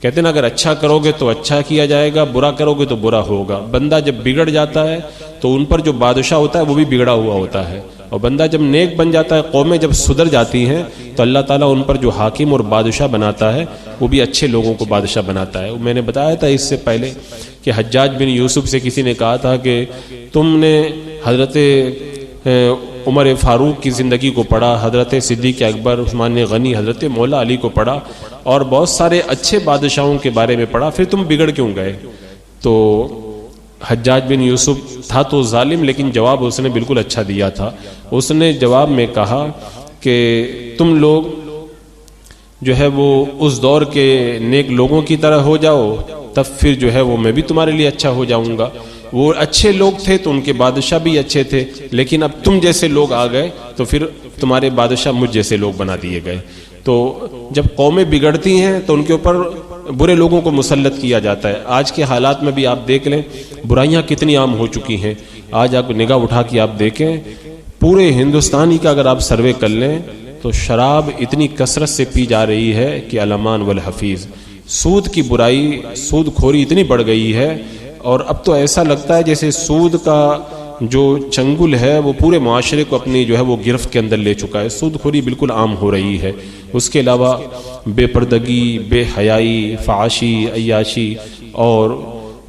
کہتے ہیں نا اگر اچھا کرو گے تو اچھا کیا جائے گا، برا کرو گے تو برا ہوگا۔ بندہ جب بگڑ جاتا ہے تو ان پر جو بادشاہ ہوتا ہے وہ بھی بگڑا ہوا ہوتا ہے، اور بندہ جب نیک بن جاتا ہے، قومیں جب سدھر جاتی ہیں تو اللہ تعالیٰ ان پر جو حاکم اور بادشاہ بناتا ہے وہ بھی اچھے لوگوں کو بادشاہ بناتا ہے۔ میں نے بتایا تھا اس سے پہلے کہ حجاج بن یوسف سے کسی نے کہا تھا کہ تم نے حضرت عمر فاروق کی زندگی کو پڑھا، حضرت صدیق اکبر، عثمان غنی، حضرت مولا علی کو پڑھا اور بہت سارے اچھے بادشاہوں کے بارے میں پڑھا، پھر تم بگڑ کیوں گئے؟ تو حجاج بن یوسف تھا تو ظالم، لیکن جواب اس نے بالکل اچھا دیا تھا۔ اس نے جواب میں کہا کہ تم لوگ جو ہے وہ اس دور کے نیک لوگوں کی طرح ہو جاؤ، تب پھر جو ہے وہ میں بھی تمہارے لیے اچھا ہو جاؤں گا۔ وہ اچھے لوگ تھے تو ان کے بادشاہ بھی اچھے تھے، لیکن اب تم جیسے لوگ آ گئے تو پھر تمہارے بادشاہ مجھ جیسے لوگ بنا دیے گئے۔ تو جب قومیں بگڑتی ہیں تو ان کے اوپر برے لوگوں کو مسلط کیا جاتا ہے۔ آج کے حالات میں بھی آپ دیکھ لیں برائیاں کتنی عام ہو چکی ہیں۔ آج آپ نگاہ اٹھا کے آپ دیکھیں پورے ہندوستانی کا اگر آپ سروے کر لیں تو شراب اتنی کثرت سے پی جا رہی ہے کہ الامان والحفیظ۔ سود کی برائی، سود خوری اتنی بڑھ گئی ہے، اور اب تو ایسا لگتا ہے جیسے سود کا جو چنگل ہے وہ پورے معاشرے کو اپنی جو ہے وہ گرفت کے اندر لے چکا ہے۔ سود خوری بالکل عام ہو رہی ہے۔ اس کے علاوہ بے پردگی، بے حیائی، فحاشی، عیاشی اور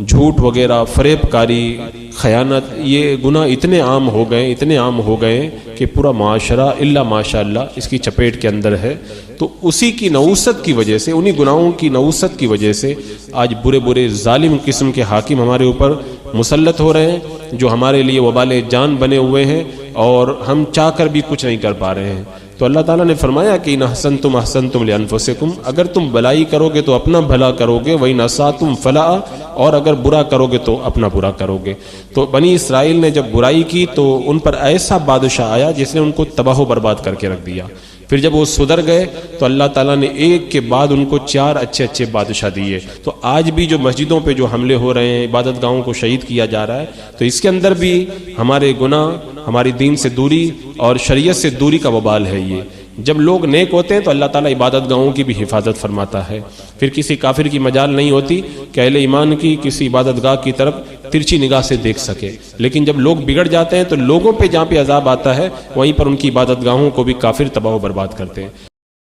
جھوٹ وغیرہ، فریب کاری، خیانت، یہ گناہ اتنے عام ہو گئے کہ پورا معاشرہ الا ماشاء اللہ اس کی چپیٹ کے اندر ہے۔ تو اسی کی نوست کی وجہ سے، انہی گناہوں کی نوست کی وجہ سے آج برے ظالم قسم کے حاکم ہمارے اوپر مسلط ہو رہے ہیں، جو ہمارے لیے وبال جان بنے ہوئے ہیں اور ہم چاہ کر بھی کچھ نہیں کر پا رہے ہیں۔ تو اللہ تعالیٰ نے فرمایا کہ ان احسنتم احسنتم لانفسکم، اگر تم بلائی کرو گے تو اپنا بھلا کرو گے، وَإِنْ أَسَأْتُمْ فَلَهَا، اور اگر برا کرو گے تو اپنا برا کرو گے۔ تو بنی اسرائیل نے جب برائی کی تو ان پر ایسا بادشاہ آیا جس نے ان کو تباہ و برباد کر کے رکھ دیا۔ پھر جب وہ سدھر گئے تو اللہ تعالیٰ نے ایک کے بعد ان کو 4 اچھے بادشاہ دیے۔ تو آج بھی جو مسجدوں پہ جو حملے ہو رہے ہیں، عبادت گاہوں کو شہید کیا جا رہا ہے، تو اس کے اندر بھی ہمارے گناہ، ہماری دین سے دوری اور شریعت سے دوری کا وبال ہے۔ یہ جب لوگ نیک ہوتے ہیں تو اللہ تعالیٰ عبادت گاہوں کی بھی حفاظت فرماتا ہے۔ پھر کسی کافر کی مجال نہیں ہوتی کہ اہل ایمان کی کسی عبادت گاہ کی طرف ترچی نگاہ سے دیکھ سکے۔ لیکن جب لوگ بگڑ جاتے ہیں تو لوگوں پہ جہاں پہ عذاب آتا ہے وہیں پر ان کی عبادت گاہوں کو بھی کافر تباہ و برباد کرتے ہیں۔